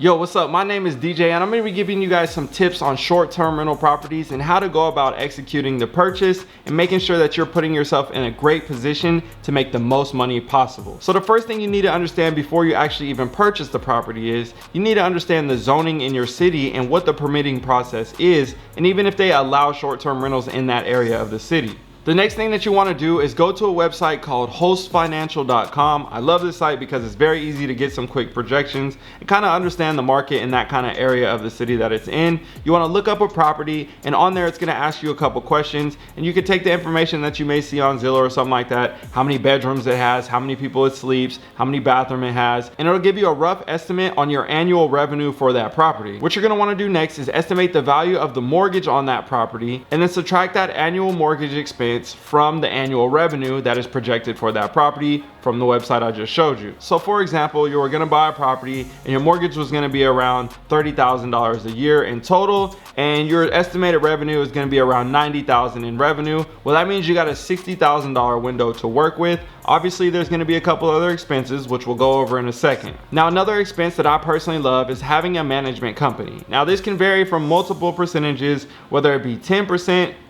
Yo, what's up? My name is DJ and I'm going to be giving you guys some tips on short-term rental properties and how to go about executing the purchase and making sure that you're putting yourself in a great position to make the most money possible. So the first thing you need to understand before you actually even purchase the property is you need to understand the zoning in your city and what the permitting process is, and even if they allow short-term rentals in that area of the city. The next thing that you want to do is go to a website called hostfinancial.com. I love this site because it's very easy to get some quick projections and kind of understand the market in that kind of area of the city that it's in. You want to look up a property, and on there it's going to ask you a couple questions, and you can take the information that you may see on Zillow or something like that, how many bedrooms it has, how many people it sleeps, how many bathrooms it has, and it'll give you a rough estimate on your annual revenue for that property. What you're going to want to do next is estimate the value of the mortgage on that property and then subtract that annual mortgage expense from the annual revenue that is projected for that property from the website I just showed you. So for example, you were going to buy a property and your mortgage was going to be around $30,000 a year in total, and your estimated revenue is going to be around $90,000 in revenue. Well, that means you got a $60,000 window to work with. Obviously, there's going to be a couple other expenses, which we'll go over in a second. Now, another expense that I personally love is having a management company. Now, this can vary from multiple percentages, whether it be 10%,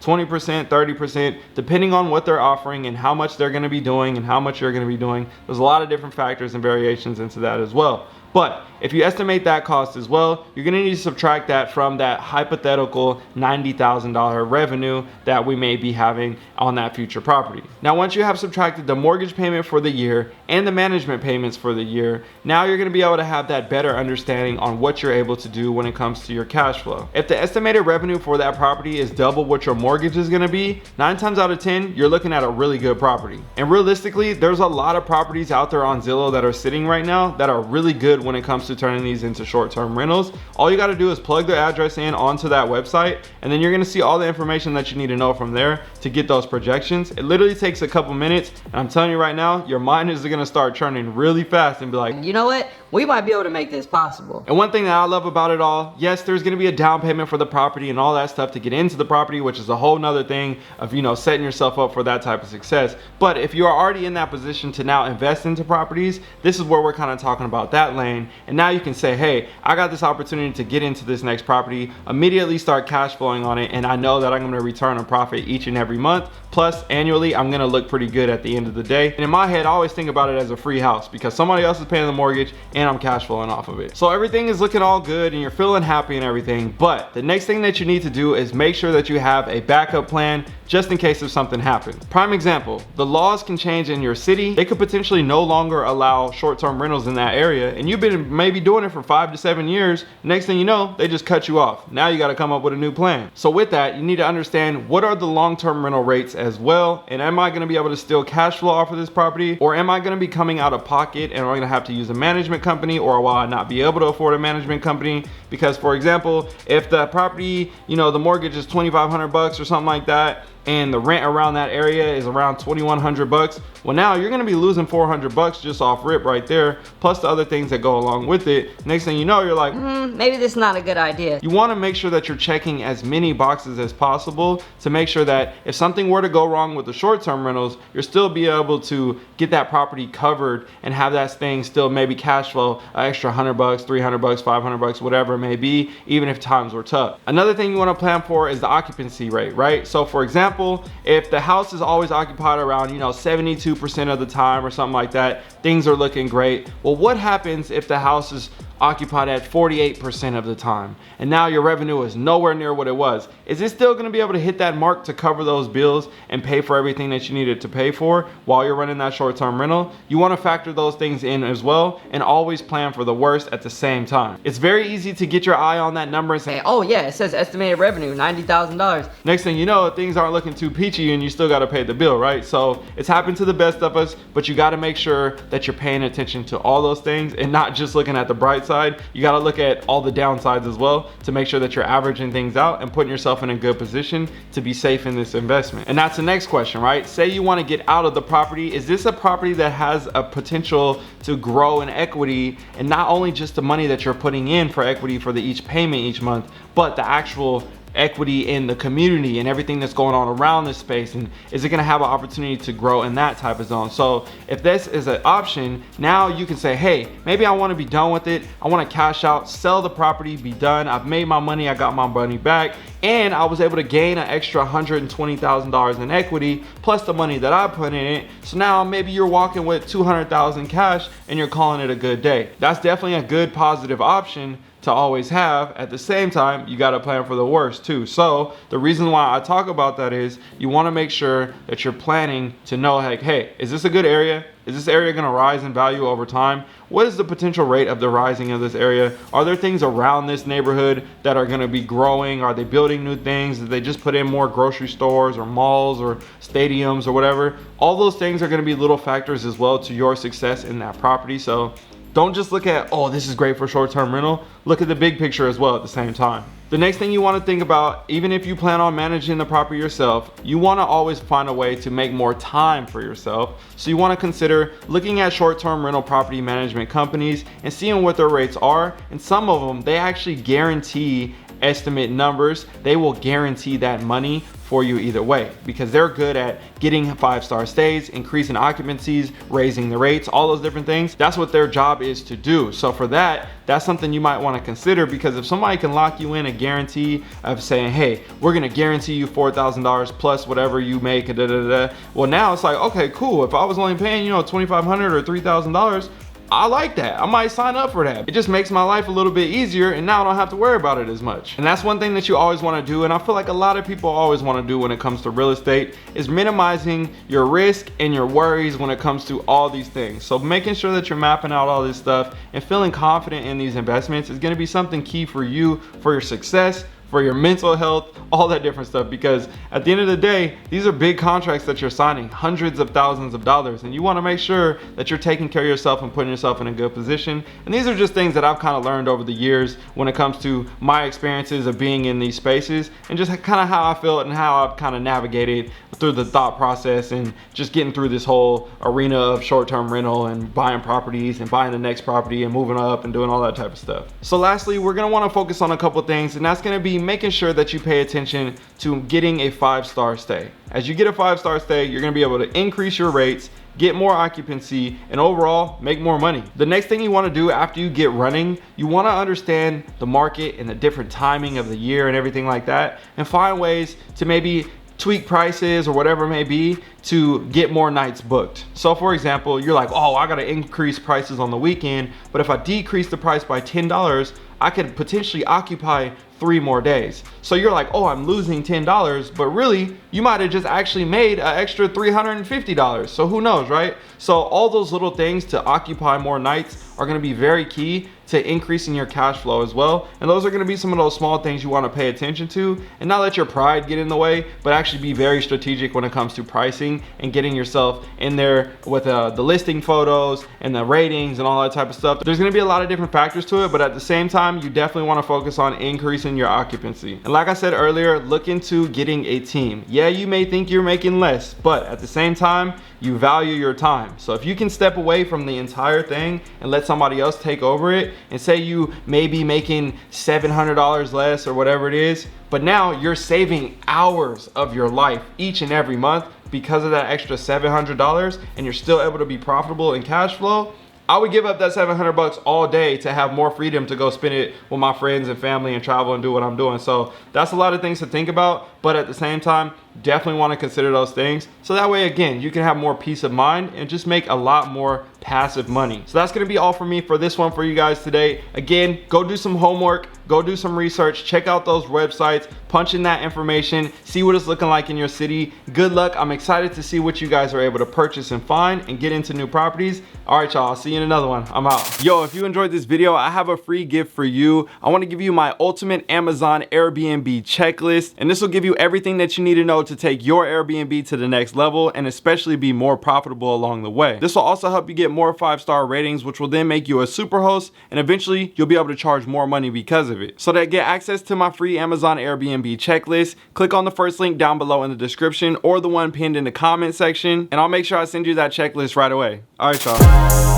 20%, 30%, depending on what they're offering and how much they're going to be doing and how much you're going to be doing. There's a lot of different factors and variations into that as well. But if you estimate that cost as well, you're going to need to subtract that from that hypothetical $90,000 revenue that we may be having on that future property. Now, once you have subtracted the mortgage payment for the year and the management payments for the year, now you're going to be able to have that better understanding on what you're able to do when it comes to your cash flow. If the estimated revenue for that property is double what your mortgage is going to be, 9 times out of 10, you're looking at a really good property. And realistically, there's a lot of properties out there on Zillow that are sitting right now that are really good when it comes to turning these into short-term rentals. All you got to do is plug the address in onto that website, and then you're going to see all the information that you need to know from there to get those projections. It literally takes a couple minutes, and I'm telling you right now, your mind is going to start churning really fast and be like, you know what? We might be able to make this possible. And one thing that I love about it all, yes, there's going to be a down payment for the property and all that stuff to get into the property, which is a whole nother thing of, setting yourself up for that type of success. But if you are already in that position to now invest into properties, this is where we're kind of talking about that lane. And now you can say, hey, I got this opportunity to get into this next property, immediately start cash flowing on it, and I know that I'm going to return a profit each and every month. Plus, annually, I'm going to look pretty good at the end of the day. And in my head, I always think about it as a free house because somebody else is paying the mortgage and I'm cash flowing off of it. So everything is looking all good and you're feeling happy and everything. But the next thing that you need to do is make sure that you have a backup plan just in case if something happens. Prime example, the laws can change in your city. They could potentially no longer allow short-term rentals in that area, and you've been maybe doing it for 5 to 7 years. Next thing you know, they just cut you off. Now you got to come up with a new plan. So with that, you need to understand what are the long-term rental rates as well, and am I going to be able to still cash flow off of this property, or am I going to be coming out of pocket and I'm going to have to use a management company, or will I not be able to afford a management company? Because for example, if the property, the mortgage is $2,500 or something like that, and the rent around that area is around $2,100, well, now you're going to be losing $400 just off rip right there, plus the other things that go along with it. Next thing you know, you're like, maybe this is not a good idea. You want to make sure that you're checking as many boxes as possible to make sure that if something were to go wrong with the short-term rentals, you'll still be able to get that property covered and have that thing still maybe cash flow an extra $100, $300, $500, whatever it may be, even if times were tough. Another thing you want to plan for is the occupancy rate, right? So for example, if the house is always occupied around 72% of the time or something like that, things are looking great. Well, what happens if the house is occupied at 48% of the time and now your revenue is nowhere near what it was? Is it still going to be able to hit that mark to cover those bills and pay for everything that you needed to pay for while you're running that short-term rental? You want to factor those things in as well and always plan for the worst at the same time. It's very easy to get your eye on that number and say, oh yeah, it says estimated revenue $90,000. Next thing you know, things aren't looking too peachy and you still got to pay the bill, right? So it's happened to the best of us, but you got to make sure that you're paying attention to all those things and not just looking at the bright side. You got to look at all the downsides as well to make sure that you're averaging things out and putting yourself in a good position to be safe in this investment. And that's the next question, right? Say you want to get out of the property. Is this a property that has a potential to grow in equity, and not only just the money that you're putting in for equity for each payment each month, but the actual equity in the community and everything that's going on around this space, and is it going to have an opportunity to grow in that type of zone? So if this is an option, now you can say, hey, maybe I want to be done with it, I want to cash out, sell the property, be done, I've made my money, I got my money back, and I was able to gain an extra $120,000 in equity plus the money that I put in it. So now maybe you're walking with $200,000 cash and you're calling it a good day. That's definitely a good positive option to always have. At the same time, you got to plan for the worst too. So the reason why I talk about that is you want to make sure that you're planning to know, like, hey, is this a good area? Is this area going to rise in value over time? What is the potential rate of the rising of this area? Are there things around this neighborhood that are going to be growing? Are they building new things? Did they just put in more grocery stores or malls or stadiums or whatever? All those things are going to be little factors as well to your success in that property. So don't just look at, oh, this is great for short-term rental. Look at the big picture as well at the same time. The next thing you want to think about, even if you plan on managing the property yourself, you want to always find a way to make more time for yourself. So you want to consider looking at short-term rental property management companies and seeing what their rates are. And some of them, they actually guarantee estimate numbers. They will guarantee that money for you either way, because they're good at getting 5-star stays, increasing occupancies, raising the rates, all those different things. That's what their job is to do. So for that, that's something you might want to consider, because if somebody can lock you in a guarantee of saying, hey, we're going to guarantee you $4,000 plus whatever you make, well, now it's like, okay, cool. If I was only paying, $2,500 or $3,000, I like that. I might sign up for that. It just makes my life a little bit easier, and now I don't have to worry about it as much. And that's one thing that you always want to do, and I feel like a lot of people always want to do when it comes to real estate, is minimizing your risk and your worries when it comes to all these things. So making sure that you're mapping out all this stuff and feeling confident in these investments is going to be something key for you, for your success, for your mental health, all that different stuff, because at the end of the day, these are big contracts that you're signing, hundreds of thousands of dollars, and you want to make sure that you're taking care of yourself and putting yourself in a good position. And these are just things that I've kind of learned over the years when it comes to my experiences of being in these spaces, and just kind of how I felt and how I've kind of navigated through the thought process and just getting through this whole arena of short-term rental and buying properties and buying the next property and moving up and doing all that type of stuff. So lastly, we're going to want to focus on a couple things, and that's going to be making sure that you pay attention to getting a 5-star stay. As you get a 5-star stay, you're going to be able to increase your rates, get more occupancy, and overall make more money. The next thing you want to do after you get running, you want to understand the market and the different timing of the year and everything like that, and find ways to maybe tweak prices or whatever it may be to get more nights booked. So for example, you're like, oh, I gotta increase prices on the weekend, but if I decrease the price by $10, I could potentially occupy 3 more days. So you're like, oh, I'm losing $10, but really you might have just actually made an extra $350. So who knows, right? So all those little things to occupy more nights are going to be very key to increasing your cash flow as well. And those are going to be some of those small things you want to pay attention to, and not let your pride get in the way, but actually be very strategic when it comes to pricing and getting yourself in there with the listing photos and the ratings and all that type of stuff. There's going to be a lot of different factors to it, but at the same time, you definitely want to focus on increasing your occupancy. And like I said earlier, look into getting a team. Yeah, you may think you're making less, but at the same time, you value your time. So if you can step away from the entire thing and let somebody else take over it, and say you may be making $700 less or whatever it is, but now you're saving hours of your life each and every month because of that extra $700, and you're still able to be profitable in cash flow, I would give up that $700 all day to have more freedom to go spend it with my friends and family and travel and do what I'm doing. So that's a lot of things to think about, but at the same time, definitely want to consider those things. So that way, again, you can have more peace of mind and just make a lot more passive money. So that's going to be all for me for this one for you guys today. Again, go do some homework, go do some research, check out those websites, punch in that information, see what it's looking like in your city. Good luck. I'm excited to see what you guys are able to purchase and find and get into new properties. All right, y'all, I'll see you in another one. I'm out. Yo, if you enjoyed this video, I have a free gift for you. I want to give you my ultimate Amazon Airbnb checklist, and this will give you everything that you need to know to take your Airbnb to the next level and especially be more profitable along the way. This will also help you get more 5-star ratings, which will then make you a super host, and eventually you'll be able to charge more money because of it. So to get access to my free Amazon Airbnb checklist, click on the first link down below in the description or the one pinned in the comment section, and I'll make sure I send you that checklist right away. All right, y'all.